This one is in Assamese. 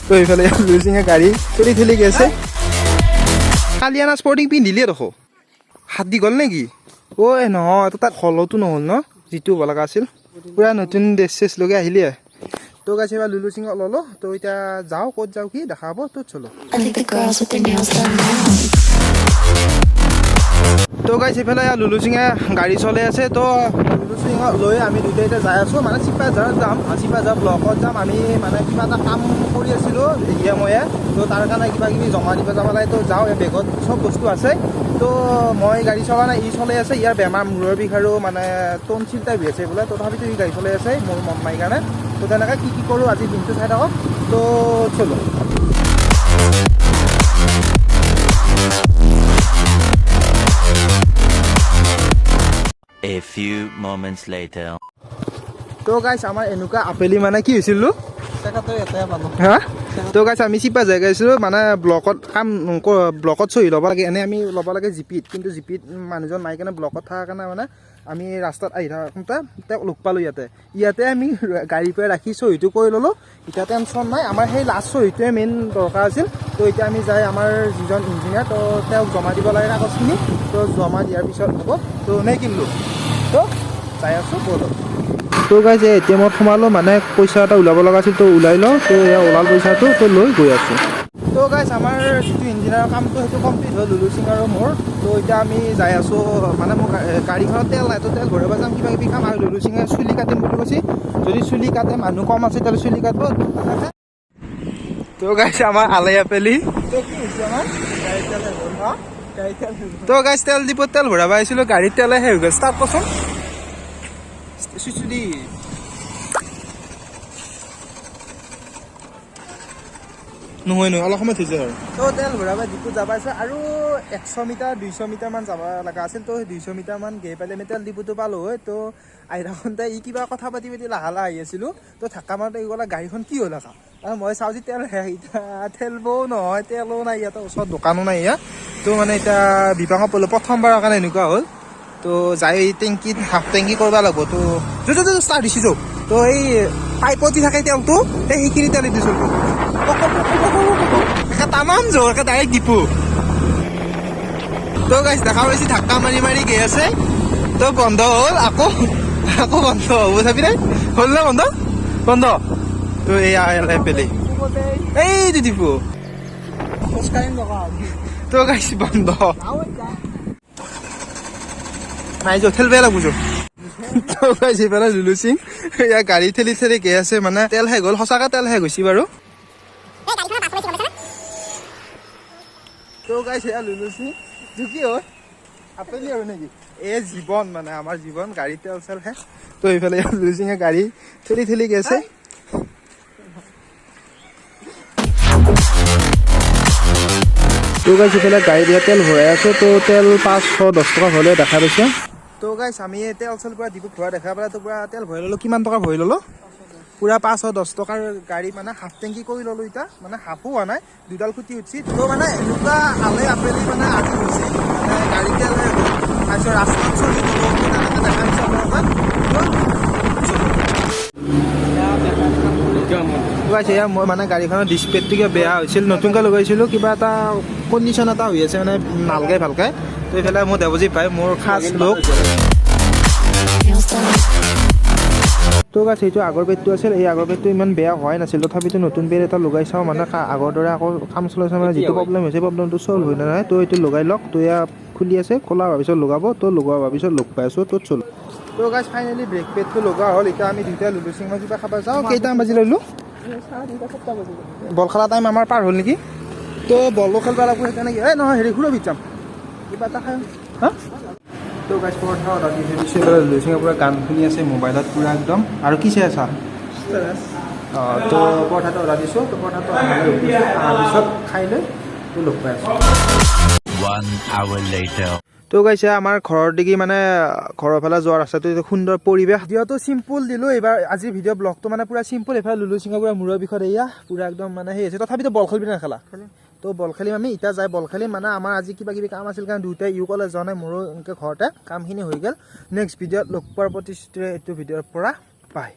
তো এইফালে লুলু সিঙে গাড়ী ঠেলি গৈছে কালিয়ানা স্পৰ্টিং পিন্ধিলে দেখো হাত দি গ'ল নেকি ঐ নহয় তাত হলতো নহ'ল ন যিটো হ'ব লগা আছিল পুৰা নতুন ড্ৰেছ চেছ লগে আহিলে তো গাইছে এবাৰ লুলু সিঙক ল'লো তো এতিয়া যাওঁ ক'ত যাওঁ কি দেখা হ'ব তো চলো তো গাইছে এইফালে লুলু সিঙে গাড়ী চলাই আছে তো লুলু সিঙক লৈ আমি দুটাই এতিয়া যাই আছোঁ মানে চিপাঝাৰত যাম চিপাঝাৰ ব্লকত যাম আমি মানে কিবা এটা কাম কৰি আছিলোঁ ময়ে তো তাৰ কাৰণে কিবা কিবি জমা দিব যাব লাগে তো যাওঁ এই বেগত চব বস্তু আছে তো মই গাড়ী চলা নাই ই চলাই আছে ইয়াৰ বেমাৰ মূৰৰ বিষ আৰু মানে টনচিল টাইপ হৈ আছে বোলে তথাপিতো ই গাড়ী চলাই আছে মোৰ মন নাই কাৰণে তো তেনেকৈ কি কৰোঁ আজি দিনটো চাই থাকক তো চলো A few moments later. তো গাইছ আমাৰ এনেকুৱা আপেলি মানে কি হৈছিল হা তো গাইছ আমি চিপা যাই গৈছিলোঁ মানে ব্লকত কাম ব্লকত চহী ল'ব লাগে এনে আমি ল'ব লাগে জিপিত কিন্তু জিপিত মানুহজন নাই কাৰণে ব্লকত থকাৰ কাৰণে মানে আমি ৰাস্তাত আহি থাকোঁতে তেওঁক লগ পালোঁ ইয়াতে আমি গাড়ীৰ পৰা ৰাখি চহীটো কৰি ল'লোঁ এতিয়া টেনশ্যন নাই আমাৰ সেই লাষ্ট চহীটোৱে মেইন দৰকাৰ আছিল তো এতিয়া আমি যাই আমাৰ যিজন ইঞ্জিনিয়াৰ তো তেওঁক জমা দিব লাগে কাগজখিনি তো জমা দিয়াৰ পিছত হ'ব তো নে কিনিলোঁ তো যাই আছোঁ ব'লক তো গাইজ এটিএমত সোমালোঁ মানে পইচা এটা ওলাব লগা আছিল তো ওলাই লওঁ তো এয়া ওলাল পইচাটো তো লৈ গৈ আছোঁ তো গাইজ আমাৰ যিটো ইঞ্জিনিয়াৰৰ কামটো সেইটো কমপ্লিট হ'ল লুলু সিং আৰু মোৰ তো এতিয়া আমি যাই আছোঁ মানে মোৰ গাড়ীখনত তেল নাই তো তেল ভৰাব যাম কিবা কিবি কাম আৰু লুলু সিঙে চুলি কাটিম বুলি কৈছে যদি চুলি কাটে মানুহ কম আছে তেতিয়াহ'লে চুলি কাটিব তো গাইজ আমাৰ আলাই আপেলি তো কি হৈছে আমাৰ তো গাইজ তেল ডিপুত তেল ভৰাব আহিছিলোঁ গাড়ীত তেলে শেষ হৈ গ'ল ষ্টাৰ্ট কৰচোন চুচুলি নহয় অলপ সময় থৈছে আৰু তো তেল ভৰাব ডিপুত যাব আছে আৰু 100 মিটাৰ 200 মিটাৰমান যাব লগা আছিল তো 200 মিটাৰমান গৈ পালে আমি তেল ডিপুটো পালোঁ হয় তো আহি থাকোঁতে ই কিবা কথা পাতি লাহে লাহে আহি আছিলোঁ তো ঢাক্কা মাৰোঁতে ই ক'লে গাড়ীখন কি হ'ল আকৌ আৰু মই চাওঁ যে তেল শেষ এতিয়া তেলবও নহয় তেলো নাই ইয়াতে ওচৰত দোকানো নাই ইয়াত তো মানে এতিয়া বিপাঙত পলোঁ প্ৰথমবাৰৰ কাৰণে এনেকুৱা হ'ল তো যাই টেংকিত হাফ টেংকি কৰিব লাগিব তো ষ্টাৰ্ট দিছোঁ তো এই পাইপত দি থাকে তেলটো সেইখিনি তেল দিছোঁ তামাম জোৰ ডাইৰেক্ট ডিপু তো গাইছ দেখা পাইছে ঢাক্কা মাৰি মাৰি গৈ আছে তো বন্ধ হ'ল আকৌ বন্ধ হ'ব চাবি নাই হ'ল না বন্ধ তো এয়া পেলে এইটো ডিপু তো গাইছ বন্ধ নাই যো ঠেলবে লাগব যো তো গাইছ এইফালে লুলু সিং এয়া গাড়ী ঠেলি গৈ আছে মানে তেল শেষ হ'ল সঁচাকৈ তেল শেষ হৈছে বাৰু তো গাইছ এয়া লুলু সিং কি হয় আপেলি আৰু নেকি এই জীৱন মানে আমাৰ জীৱন গাড়ী তেল চেল শেষ তো এইফালে লুলু সিঙে গাড়ী ঠেলি গৈছে তো গাইছ এইফালে গাড়ী দিয়া তেল ভৰাই আছোঁ তো তেল 510 টকা হ'লে দেখা পাইছে তো গাইছ আমি তেল চেল পৰা ডিপুত ভৰাই দেখা পালে তো পুৰা তেল ভৰাই ল'লোঁ কিমান টকা ভৰাই ল'লোঁ পুৰা 510 টকাৰ গাড়ী মানে হাফ টেংকি কৰি ল'লোঁ এতিয়া মানে হাফো হোৱা নাই দুডাল খুটি উঠছি তো মানে এনেকুৱা আলে আপেলি মানে আজি হৈছে মানে গাড়ী তেল তাৰপিছত ৰাস্তাত চলি তেনেকৈ দেখা পাইছে লগাইছে এয়া মই মানে গাড়ীখনৰ ডিছপ্লেটো কিবা বেয়া হৈছিল নতুনকৈ লগাইছিলোঁ কিবা এটা কণ্ডিশ্যন এটা হৈ আছে মানে নালগাই ভালকৈ তো এইফালে মোৰ দেৱজিৎ ভাই মোৰ খাচ লোক তো গাছ এইটো আগৰ বেডটো আছিল এই আগৰ বেডটো ইমান বেয়া হোৱাই নাছিল তথাপিতো নতুন বেড এটা লগাই চাওঁ মানে আগৰ দৰে আকৌ কাম চলাইছে মানে যিটো প্ৰব্লেম হৈছে প্ৰব্লেমটো চল্ভ হৈ নহয় তো এইটো লগাই লওক তো এয়া খুলি আছে খোলা হোৱাৰ পিছত লগাব তো লগোৱাৰ পিছত লগ পাই আছোঁ তো চল তো গাছ ফাইনেলি ব্ৰেক পেডটো লগোৱা হ'ল এতিয়া আমি দুইটা লুলু সিং কিবা খাব যাওঁ কেইটামান বাজি ল'লোঁ বল খেলা টাইম আমাৰ পাৰ হ'ল নেকি তো বলো খেলিব লাগিব সেইকাৰণে এই নহয় হেৰি ঘূৰবিত যাম কিবা এটা খাই হা তো গাইছ পৰঠা অৰ্ডাৰ দি দিছোঁ এইফালে লুলু সিঙে পুৰা গান শুনি আছে মোবাইলত পুৰা একদম আৰু কি চাই আছা তো পৰঠাটো অৰ্ডাৰ দিছোঁ তো পৰঠাটো অহাৰ পিছত খাই লৈ তো লগ পাই আছোঁ 1 hour later. তো গাইছে আমাৰ ঘৰৰ দিগি মানে ঘৰৰ ফালে যোৱাৰ ৰাস্তাটো সুন্দৰ পৰিৱেশ যিহেতু চিম্পুল দিলোঁ এইবাৰ আজিৰ ভিডিঅ' ব্লগটো মানে পুৰা চিম্পুল এইফালে লুলু সিঙৰ পুৰা মূৰৰ বিষত এয়া পুৰা একদম মানে সেই আছে তথাপিতো বল খেলিবি নেখেলা তো বল খেলিম আমি এতিয়া যাই বল খেলিম মানে আমাৰ আজি কিবা কিবি কাম আছিল কাৰণ দুয়োটাই কলেজ যোৱা নাই মোৰো এনেকৈ ঘৰতে কামখিনি হৈ গ'ল নেক্সট ভিডিঅ'ত লগ পোৱাৰ প্ৰতিশ্ৰুতিৰে এইটো ভিডিঅ'ৰ পৰা বাই